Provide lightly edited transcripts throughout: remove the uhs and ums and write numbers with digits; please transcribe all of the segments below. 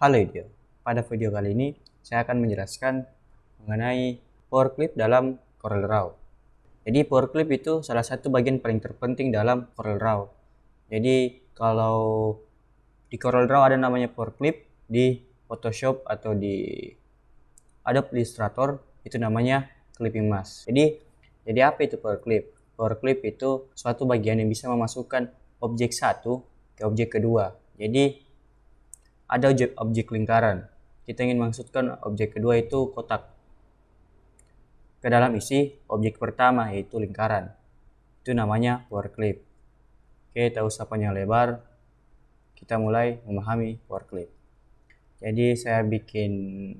Halo Idil, pada video kali ini saya akan menjelaskan mengenai Power Clip dalam CorelDRAW. Jadi Power Clip itu salah satu bagian paling terpenting dalam CorelDRAW. Jadi kalau di CorelDRAW ada namanya Power Clip, di Photoshop atau di Adobe Illustrator itu namanya Clipping Mask. Jadi apa itu Power Clip? Power Clip itu suatu bagian yang bisa memasukkan objek satu ke objek kedua. Jadi ada objek lingkaran. Kita ingin maksudkan objek kedua itu kotak. Ke dalam isi objek pertama yaitu lingkaran. Itu namanya Power Clip. Oke, tak usah panjang lebar. Kita mulai memahami Power Clip. Jadi saya bikin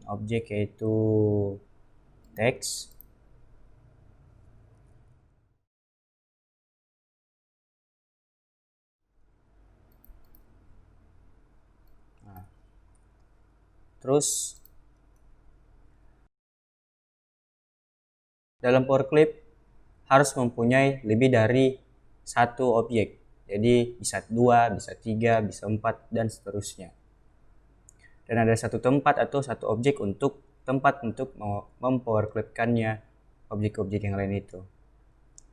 objek yaitu teks. Terus dalam Power Clip harus mempunyai lebih dari satu objek. Jadi bisa 2, bisa 3, bisa 4 dan seterusnya. Dan ada satu tempat atau satu objek untuk mempower clipkannya objek-objek yang lain itu.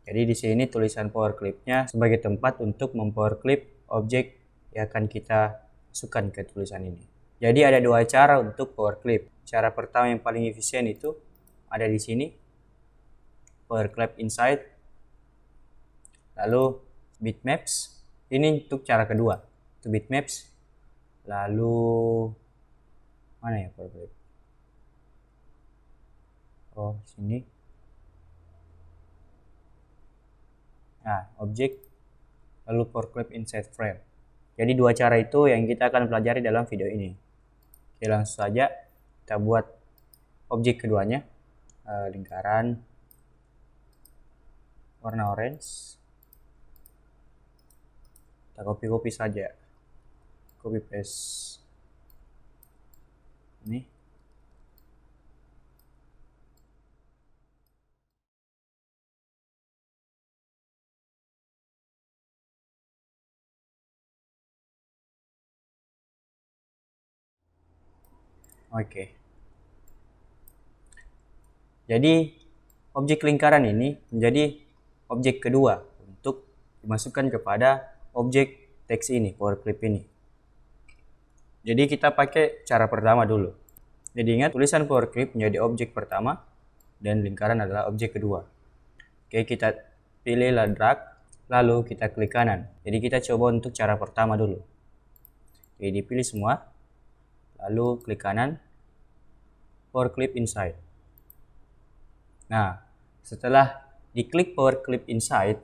Jadi di sini tulisan power clipnya sebagai tempat untuk mempower clip objek yang akan kita masukkan ke tulisan ini. Jadi ada dua cara untuk power clip. Cara pertama yang paling efisien itu ada di sini, power clip inside, lalu bitmaps. Ini untuk cara kedua, itu bitmaps. Lalu mana ya power clip? Oh sini. Nah objek, lalu power clip inside frame. Jadi dua cara itu yang kita akan pelajari dalam video ini. Oke, langsung saja kita buat objek keduanya, lingkaran warna orange. Kita copy saja, copy paste ini. Oke. Jadi objek lingkaran ini menjadi objek kedua untuk dimasukkan kepada objek teks ini, power clip ini. Jadi kita pakai cara pertama dulu. Jadi ingat, tulisan power clip menjadi objek pertama dan lingkaran adalah objek kedua. Oke, kita pilihlah drag, lalu kita klik kanan. Jadi kita coba untuk cara pertama dulu. Oke, dipilih semua, lalu klik kanan, power clip inside. Nah, setelah diklik power clip inside,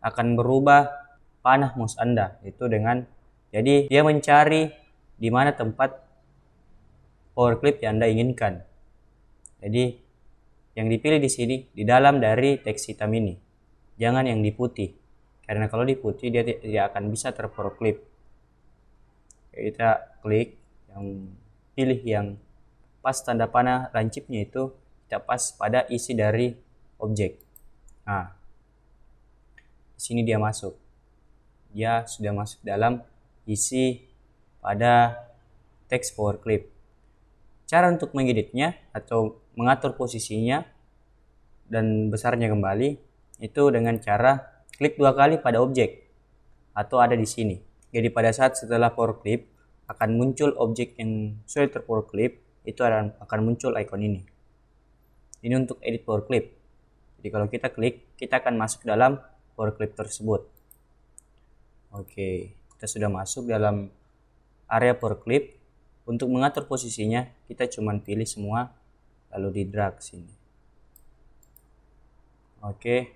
akan berubah panah mouse Anda itu jadi dia mencari di mana tempat power clip yang Anda inginkan. Jadi yang dipilih di sini di dalam dari teks hitam ini, jangan yang di putih, karena kalau di putih dia tidak akan bisa terpower clip. Kita klik pilih yang pas tanda panah lancipnya itu tidak pas pada isi dari objek. Nah, di sini dia masuk. Dia sudah masuk dalam isi pada teks power clip. Cara untuk mengeditnya atau mengatur posisinya dan besarnya kembali itu dengan cara klik 2 kali pada objek atau ada di sini. Jadi pada saat setelah power clip akan muncul objek yang sudah terpower clip, itu akan muncul icon ini. Ini untuk edit power clip. Jadi kalau kita klik, kita akan masuk dalam power clip tersebut. Oke, kita sudah masuk dalam area power clip. Untuk mengatur posisinya, kita cuma pilih semua lalu di drag sini. Oke,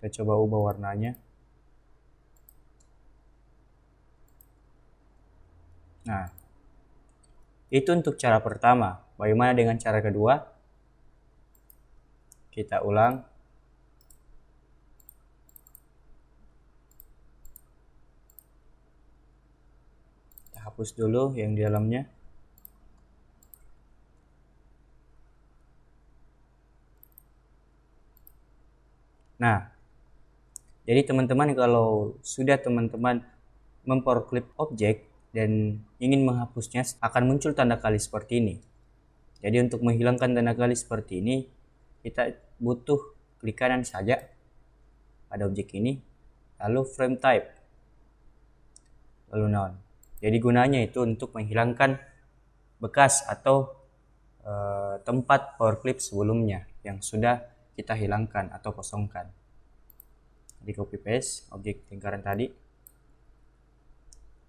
kita coba ubah warnanya. Nah, itu untuk cara pertama. Bagaimana dengan cara kedua? Kita ulang. Kita hapus dulu yang di dalamnya. Nah, jadi teman-teman kalau sudah teman-teman mempower clip objek, dan ingin menghapusnya, akan muncul tanda kali seperti ini. Jadi untuk menghilangkan tanda kali seperti ini, kita butuh klik kanan saja pada objek ini, lalu frame type, lalu none. Jadi gunanya itu untuk menghilangkan bekas atau tempat power clip sebelumnya yang sudah kita hilangkan atau kosongkan. Di copy paste objek lingkaran tadi.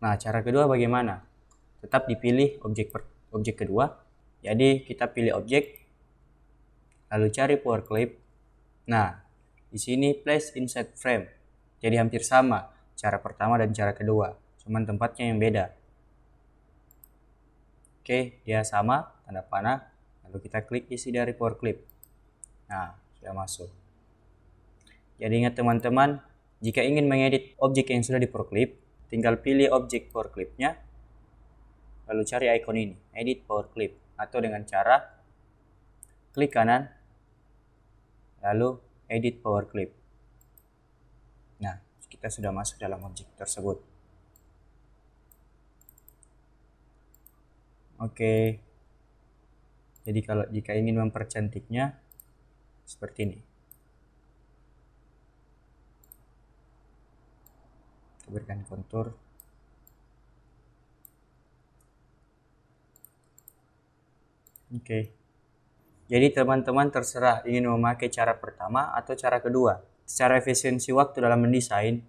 Nah, cara kedua bagaimana? Tetap dipilih objek kedua. Jadi kita pilih objek, lalu cari power clip. Nah, di sini place inside frame. Jadi hampir sama cara pertama dan cara kedua, cuman tempatnya yang beda. Oke, dia sama, tanda panah. Lalu kita klik isi dari power clip. Nah, sudah masuk. Jadi ingat teman-teman, jika ingin mengedit objek yang sudah di power clip, tinggal pilih objek power clipnya, lalu cari icon ini, edit power clip, atau dengan cara klik kanan, lalu edit power clip. Nah, kita sudah masuk dalam objek tersebut. Oke. Jadi kalau jika ingin mempercantiknya seperti ini. Kita berikan kontur. Oke. Jadi teman-teman terserah ingin memakai cara pertama atau cara kedua. Secara efisiensi waktu dalam mendesain,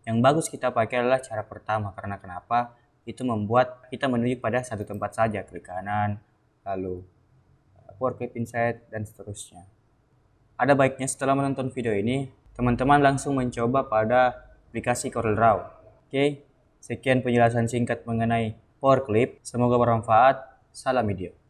yang bagus kita pakai adalah cara pertama. Karena kenapa? Itu membuat kita menuju pada satu tempat saja, klik kanan, lalu power clip inside, dan seterusnya. Ada baiknya setelah menonton video ini, teman-teman langsung mencoba pada aplikasi CorelDRAW. Oke, sekian penjelasan singkat mengenai power clip. Semoga bermanfaat. Salam video.